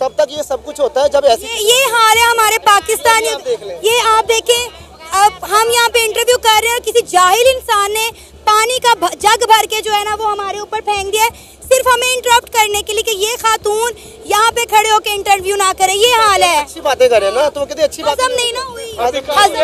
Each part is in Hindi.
तब तक ये सब कुछ होता है जब ऐसी ये हाल है हमारे पाकिस्तानियों। ये आप देखें, अब हम यहाँ पे इंटरव्यू कर रहे हैं और किसी जाहिल इंसान ने पानी का जग भर के जो है ना वो हमारे ऊपर फेंक दिया है, सिर्फ हमें इंटरप्ट करने के लिए कि ये खातून यहाँ पे खड़े होकर इंटरव्यू ना करे। ये हाल है। अच्छी बातें करे ना, तो कितनी अच्छी बात हजम नहीं ना हुई।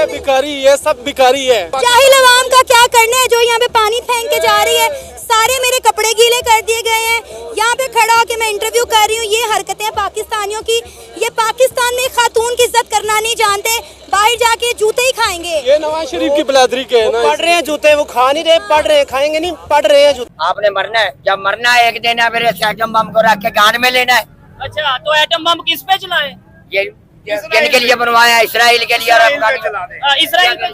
भिखारी है, सब भिखारी है। जाहिल अवाम का क्या करना है जो यहाँ पे पानी फेंक के जा रही है। सारे मेरे कपड़े गीले कर दिए गए हैं। यहाँ पे खड़ा होकर मैं इंटरव्यू कर रही हूँ। ये हरकतें हैं पाकिस्तानियों की। ये पाकिस्तान में खातून की इज्जत करना नहीं जानते, बाहर जाके जूते ही खाएंगे। ये नवाज शरीफ की बिलादरी के है ना। पढ़ रहे हैं जूते, वो खा नहीं रहे, पढ़ रहे हैं, खाएंगे नहीं, पढ़ रहे हैं जूते। आपने मरना है, जब मरना है एक दिन फिर एटम बम को रख के गान में लेना है। अच्छा, तो एटम बम किस पे चलाएं? ये जिनके लिए बनवाया, इसराइल के लिए और इसराइल पे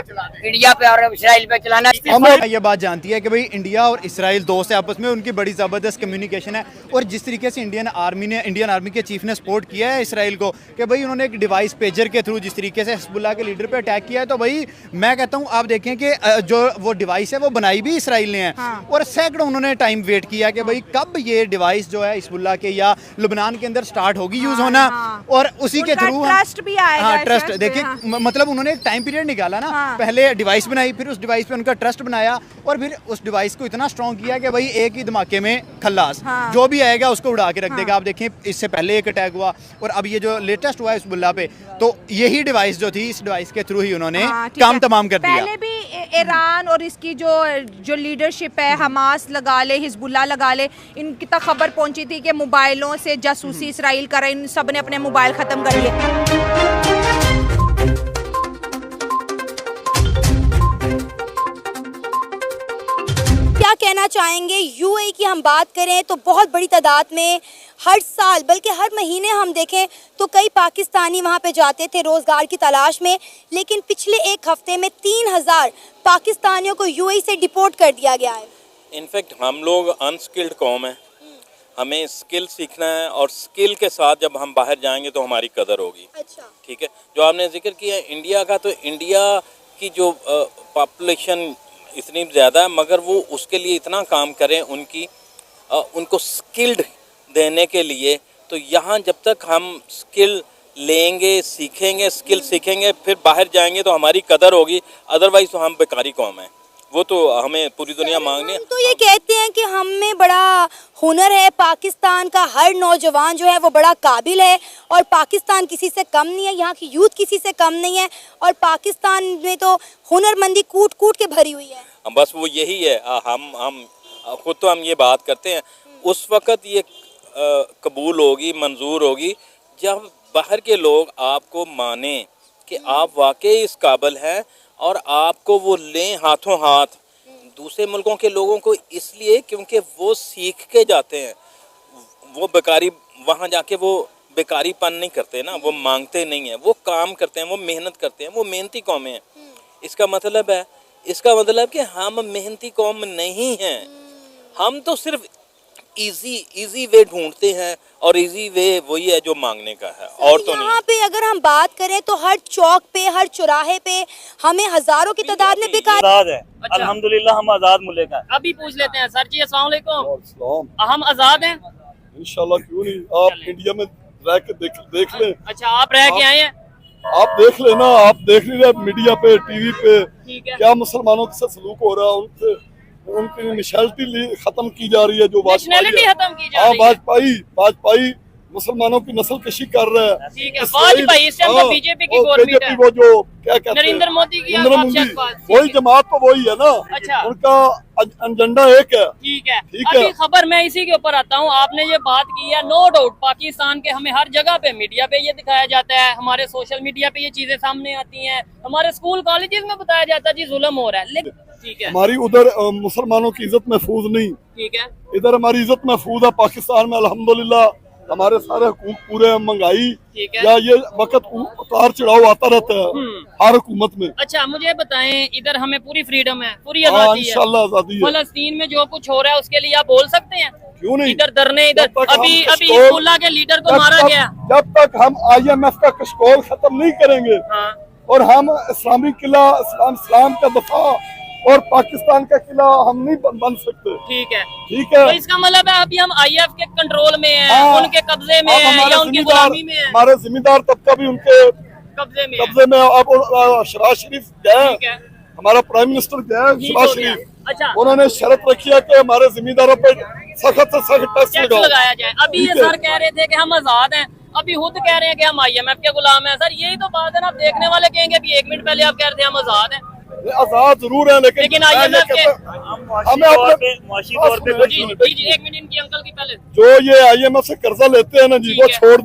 चला दे। इंडिया पे और इसराइल पे चलाना। हमें ये बात जानती है कि भाई इंडिया और इसराइल दोस्त है, आपस में उनकी बड़ी ज़बरदस्त कम्युनिकेशन है। और जिस तरीके से इंडियन आर्मी के चीफ ने सपोर्ट किया है इसराइल को कि भाई उन्होंने एक डिवाइस पेजर के थ्रू जिस तरीके से हिजबुल्लाह के लीडर पे अटैक किया है, तो भाई मैं कहता हूँ आप देखें कि जो वो डिवाइस है वो बनाई भी इसराइल ने है। और सैकड़ों उन्होंने टाइम वेट किया कि भाई कब ये डिवाइस जो है हिजबुल्लाह के या लुबनान के अंदर स्टार्ट होगी यूज़ होना, और उसी के थ्रू ट्रस्ट भी आएगा। हाँ, ट्रस्ट देखिए, मतलब उन्होंने एक टाइम पीरियड निकाला ना। पहले डिवाइस बनाई, फिर उस डिवाइस पे उनका ट्रस्ट बनाया, और फिर उस डिवाइस को इतना स्ट्रॉन्ग किया कि भाई एक ही धमाके में खल्लास, जो भी आएगा उसको उड़ा के रख देगा। आप देखें, इससे पहले एक अटैक हुआ और अब ये जो लेटेस्ट हुआ है हिजबुल्लाह पे, तो यही डिवाइस जो थी, इस डिवाइस के थ्रू ही उन्होंने काम तमाम कर दिया। पहले भी ईरान और इसकी जो लीडरशिप है, हमास लगा ले, हिजबुल्लाह लगा ले, इनकी तक खबर पहुंची थी कि मोबाइलों से जासूसी इसराइल कर रहे, इन सब ने अपने मोबाइल खत्म कर लिए। क्या कहना चाहेंगे? यूएई की हम बात करें तो बहुत बड़ी तादाद में हर साल, बल्कि हर महीने हम देखें तो कई पाकिस्तानी वहां पे जाते थे रोज़गार की तलाश में, लेकिन पिछले एक हफ्ते में 3000 पाकिस्तानियों को यूएई से डिपोर्ट कर दिया गया है। इनफैक्ट हम लोग अनस्किल्ड कौम है, हमें स्किल सीखना है, और स्किल के साथ जब हम बाहर जाएंगे तो हमारी कदर होगी। अच्छा, ठीक है। जो आपने जिक्र किया इंडिया का, तो इंडिया की जो पॉपुलेशन इतनी ज़्यादा है, मगर वो उसके लिए इतना काम करें उनको स्किल्ड देने के लिए, तो यहाँ जब तक हम स्किल लेंगे, सीखेंगे, स्किल सीखेंगे, फिर बाहर जाएंगे तो हमारी कदर होगी। अदरवाइज तो हम बेकारी कौम है, वो तो हमें पूरी दुनिया मांगनी है। तो ये कहते हैं कि हम में बड़ा हुनर है, पाकिस्तान का हर नौजवान जो है वो बड़ा काबिल है, और पाकिस्तान किसी से कम नहीं है, यहाँ की यूथ किसी से कम नहीं है, और पाकिस्तान में तो हुनरमंदी कूट कूट के भरी हुई है। बस वो यही है। हम खुद तो हम ये बात करते हैं, उस वक़्त ये कबूल होगी, मंजूर होगी, जब बाहर के लोग आपको माने कि आप वाकई इस काबिल हैं, और आपको वो लें हाथों हाथ। दूसरे मुल्कों के लोगों को इसलिए क्योंकि वो सीख के जाते हैं, वो बेकारी वहाँ जाके वो बेकारीपन नहीं करते ना, वो मांगते नहीं हैं, वो काम करते हैं, वो मेहनत करते हैं, वो मेहनती कौमें हैं। इसका मतलब कि हम मेहनती कौम नहीं हैं, हम तो सिर्फ इजी वे ढूंढते हैं, और इजी वे वही है जो मांगने का है, और तो नहीं। यहाँ पे अगर हम बात करें तो हर चौक पे, हर चौराहे पे हमें हजारों की तादाद में बेकार है। अच्छा। अल्हम्दुलिल्लाह हम आजाद मुल्क है। अभी पूछ लेते हैं सर जी, अस्सलाम वालेकुम। हम आजाद हैं इंशाल्लाह, क्यों नहीं। आप इंडिया में रह के देख लें। अच्छा, आप रह के आए हैं? आप देख लेना, आप देख नहीं रहे मीडिया पे, टीवी पे, क्या मुसलमानों के साथ सलूक हो रहा है, उनकी नेशनलिटी खत्म की जा रही है। जो वाजपेयी मुसलमानों की नस्ल कशी कर रहा है। बीजेपी की गवर्नमेंट है, वो जो क्या कहते हैं, नरेंद्र मोदी की, वही जमात तो वही है ना। अच्छा। उनका एजेंडा एक है। ठीक है। अभी खबर मैं इसी के ऊपर आता हूँ। आपने ये बात की है, नो डाउट पाकिस्तान के हमें हर जगह पे मीडिया पे ये दिखाया जाता है, हमारे सोशल मीडिया पे ये चीजें सामने आती हैं, हमारे स्कूल कॉलेजेस में बताया जाता है जी जुल्म हो रहा है, लेकिन ठीक है, हमारी उधर मुसलमानों की इज्जत महफूज नहीं। ठीक है। इधर हमारी इज्जत महफूज है। पाकिस्तान में अल्हम्दुलिल्लाह हमारे सारे हुकूक पूरे महंगाई या ये वक्त उतार चढ़ाव आता रहता है हर हुकूमत में। अच्छा, मुझे बताएं, इधर हमें पूरी फ्रीडम है, पूरी आजादी है, इंशाल्लाह आजादी है। फलस्तीन में जो कुछ हो रहा है उसके लिए आप बोल सकते हैं? क्यों नहीं। इधर धरने, इधर अभी हिजबुल्लाह के लीडर को मारा गया। जब तक हम IMF का कशकोल खत्म नहीं करेंगे और हम इस्लामी किला इस्लाम का दफा और पाकिस्तान का किला हम नहीं बन सकते। ठीक है, ठीक है। तो इसका मतलब है अभी हम IF के कंट्रोल में हैं, हाँ, उनके कब्जे में हैं या उनकी गुलामी में हैं? हमारे जिम्मेदार तबका भी उनके कब्जे में अब शहबाज शरीफ गए, ठीक है, हमारा प्राइम मिनिस्टर गया शहबाज हो गया। शरीफ, अच्छा, उन्होंने शर्त रखी है कि हमारे जिम्मेदारों पे सख्त से सख्त टैक्स टैक्स लगाया जाए। अभी ये सर कह रहे थे कि हम आजाद हैं, अभी खुद कह रहे हैं कि हम IMF के गुलाम हैं। सर यही तो बात है ना, आप देखने वाले कहेंगे अभी 1 मिनट पहले आप कह रहे थे हम आजाद हैं। आजाद जरूर है, लेकिन IMF के हमें अपने मुआशी तौर पे जी जी जी 1 मिनट इनकी अंकल की पहले जो ये IMF से कर्जा लेते हैं ना जी, वो छोड़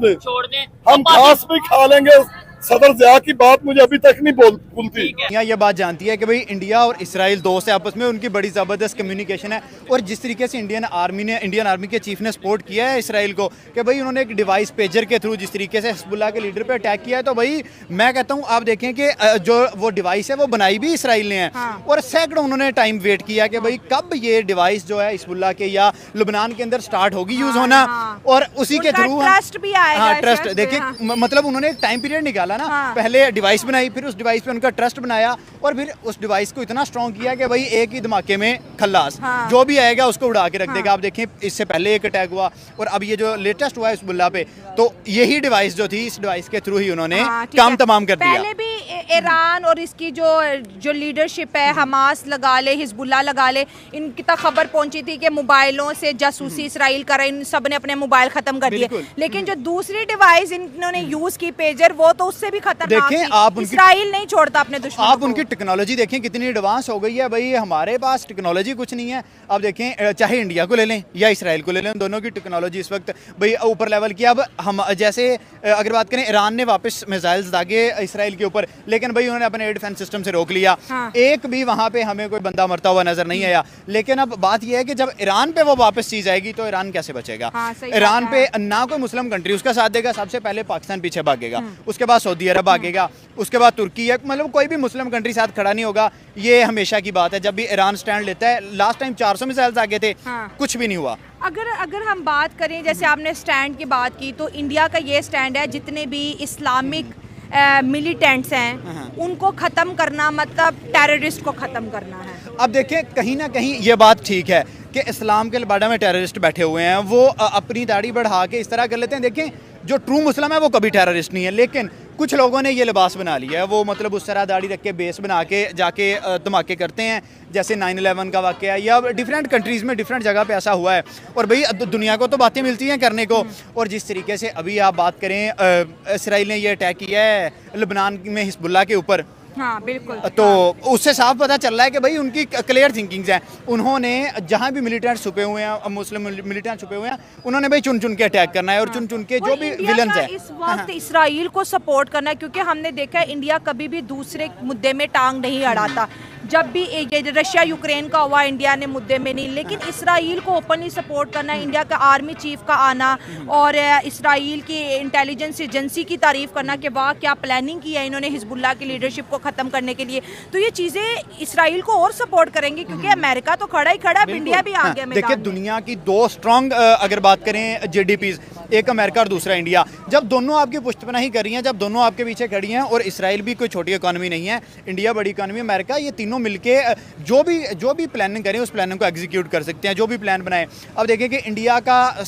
दें। हम घास भी खा लेंगे। सदर ज़िया की बात मुझे अभी तक नहीं भूलती। यहाँ ये बात जानती है कि भाई इंडिया और इसराइल दोस्त है, आपस में उनकी बड़ी ज़बरदस्त कम्युनिकेशन है। और जिस तरीके से इंडियन आर्मी के चीफ ने सपोर्ट किया है इसराइल को कि भाई उन्होंने एक डिवाइस पेजर के थ्रू जिस तरीके से हिजबुल्लाह के लीडर पे अटैक किया है, तो भाई मैं कहता हूँ आप देखें कि जो वो डिवाइस है वो बनाई भी इसराइल ने है। और सैकड़ों उन्होंने टाइम वेट किया कि भाई कब ये डिवाइस जो है हिजबुल्लाह के या लुबनान के अंदर स्टार्ट होगी यूज़ होना, और उसी के थ्रू ट्रस्ट भी आएगा। हाँ, ट्रस्ट देखिए, मतलब उन्होंने एक टाइम पीरियड निकाला ना, पहले डिवाइस बनाई, फिर उस डिवाइस पे उनका ट्रस्ट बनाया, और फिर उस डिवाइस को इतना स्ट्रॉन्ग किया कि भाई एक ही धमाके में खल्लास, जो भी आएगा उसको उड़ा के रख देगा। आप देखें इससे पहले एक अटैक हुआ, और अब ये जो लेटेस्ट हुआ है हिजबुल्लाह पे, तो यही डिवाइस जो थी, इस डिवाइस के थ्रू ही उन्होंने काम तमाम कर दिया। पहले भी ईरान और इसकी जो लीडरशिप है, हमास लगा ले, हिजबुल्लाह लगा ले, इनकी तक खबर पहुंची थी कि मोबाइलों से जासूसी इसराइल कर रहे, इन सब ने अपने मोबाइल खत्म कर दिए। लेकिन जो दूसरी डिवाइस इन्होंने यूज की पेजर, वो तो उससे भी खतरनाक। आप इसराइल नहीं छोड़ता अपने दुश्मन। आप उनकी टेक्नोलॉजी देखें कितनी एडवांस हो गई है। भाई हमारे पास टेक्नोलॉजी कुछ नहीं है। आप देखें, चाहे इंडिया को ले लें या इसराइल को ले लें, दोनों की टेक्नोलॉजी इस वक्त भाई ऊपर लेवल की। अब हम जैसे अगर बात करें, ईरान ने वापस मिसाइल्स दागे इसराइल के ऊपर, लेकिन भाई उन्होंने अपने एयर डिफेंस सिस्टम से रोक लिया। एक भी वहाँ पे हमें कोई बंदा मरता हुआ नजर नहीं आया। लेकिन अब बात यह है कि जब ईरान पे वो वापस चीज आएगी तो ईरान कैसे बचेगा? ईरान पे ना कोई मुस्लिम कंट्री उसका साथ देगा, सबसे पहले पाकिस्तान पीछे भागेगा, उसके बाद सऊदी अरब भागेगा, उसके बाद तुर्की है, मतलब कोई भी मुस्लिम कंट्री साथ खड़ा नहीं होगा। ये हमेशा की बात है, जब भी ईरान स्टैंड लेता है। लास्ट टाइम 400 मिसाइल्स आगे थे, कुछ भी नहीं हुआ। अगर हम बात करें, जैसे आपने स्टैंड की बात की, तो इंडिया का ये स्टैंड है, जितने भी इस्लामिक मिलिटेंट्स हैं उनको ख़त्म करना, मतलब टेररिस्ट को ख़त्म करना है। अब देखें, कहीं ना कहीं ये बात ठीक है कि इस्लाम के लबाड़ा में टेररिस्ट बैठे हुए हैं, वो अपनी दाढ़ी बढ़ा के इस तरह कर लेते हैं। देखें, जो ट्रू मुस्लिम है वो कभी टेररिस्ट नहीं है, लेकिन कुछ लोगों ने ये लिबास बना लिया है। वो मतलब उस तरह दाढ़ी रख के बेस बना के जाके धमाके करते हैं, जैसे 9/11 का वाक़या, या डिफरेंट कंट्रीज़ में डिफरेंट जगह पे ऐसा हुआ है। और भाई दुनिया को तो बातें मिलती हैं करने को। और जिस तरीके से अभी आप बात करें, इसराइल ने ये अटैक किया है लबनान में हिजबुल्लाह के ऊपर, हाँ बिल्कुल, तो उससे साफ पता चल रहा है कि भाई उनकी क्लियर थिंकिंग्स हैं। उन्होंने जहाँ भी मिलिटेंट छुपे हुए हैं, मुस्लिम मिलिटेंट छुपे हुए हैं, उन्होंने भाई चुन चुन के अटैक करना है, और चुन चुन के जो भी विलन्स हैं इस वक्त इसराइल को सपोर्ट करना है। क्योंकि हमने देखा है इंडिया कभी भी दूसरे मुद्दे में टांग नहीं अड़ाता। जब भी रशिया यूक्रेन का हुआ, इंडिया ने मुद्दे में नहीं, लेकिन इसराइल को ओपनली सपोर्ट करना, इंडिया का आर्मी चीफ का आना और इसराइल की इंटेलिजेंस एजेंसी की तारीफ करना कि वाह क्या प्लानिंग की है इन्होंने हिजबुल्लाह की लीडरशिप को ख़त्म करने के लिए, तो ये चीज़ें इसराइल को और सपोर्ट करेंगी। क्योंकि अमेरिका तो खड़ा ही खड़ा है, इंडिया भी आ गया। देखिए, दुनिया की दो स्ट्रॉन्ग अगर बात करें GDPs, एक अमेरिका और दूसरा इंडिया, जब दोनों आपकी पुष्टपनाही कर रही हैं, जब दोनों आपके पीछे खड़ी हैं, और इसराइल भी कोई छोटी इकॉनमी नहीं है, इंडिया बड़ी इकॉनमी, अमेरिका, ये तीनों मिलके जो भी प्लानिंग करें उस प्लानिंग को एग्जीक्यूट कर सकते हैं, जो भी प्लान बनाए। अब देखें कि इंडिया का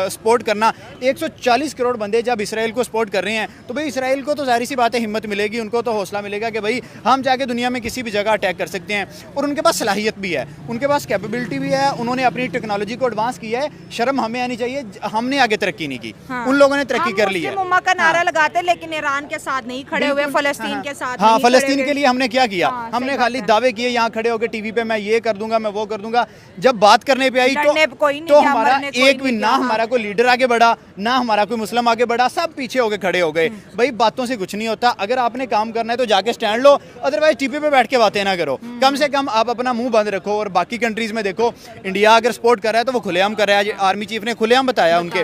सपोर्ट करना, 140 करोड़ बंदे जब इसराइल को सपोर्ट कर रहे हैं, तो भाई इसराइल को तो जाहिर सी बात है हिम्मत मिलेगी, उनको तो हौसला मिलेगा कि भाई हम जाके दुनिया में किसी भी जगह अटैक कर सकते हैं। और उनके पास सलाहियत भी है, उनके पास कैपेबिलिटी भी है, उन्होंने अपनी टेक्नोलॉजी को एडवांस किया है। शर्म हमें आनी चाहिए, हमने आगे तरक्की नहीं की, उन लोगों ने तरक्की कर ली है। मुम्मा का नारा लगाते, लेकिन ईरान के साथ नहीं खड़े हुए, फलस्तीन के साथ। हाँ, फलस्तीन के लिए हमने क्या किया? हमने खाली दावे किए, यहाँ खड़े होकर टीवी पे मैं ये कर दूंगा, मैं वो कर दूंगा। जब बात करने पे आई तो हमारा एक भी ना हमारा कोई लीडर आगे बढ़ा, ना हमारा कोई मुस्लिम आगे बढ़ा, सब पीछे होके खड़े हो गए। भाई बातों से कुछ नहीं होता, अगर आपने काम करना है तो जाके स्टैंड लो, अदरवाइज टीवी पे बैठ के बातें ना करो। कम से कम आप अपना मुंह बंद रखो। और बाकी कंट्रीज में देखो, इंडिया अगर सपोर्ट कर रहा है तो वो खुलेआम कर रहा है। आर्मी चीफ ने खुलेआम बताया उनके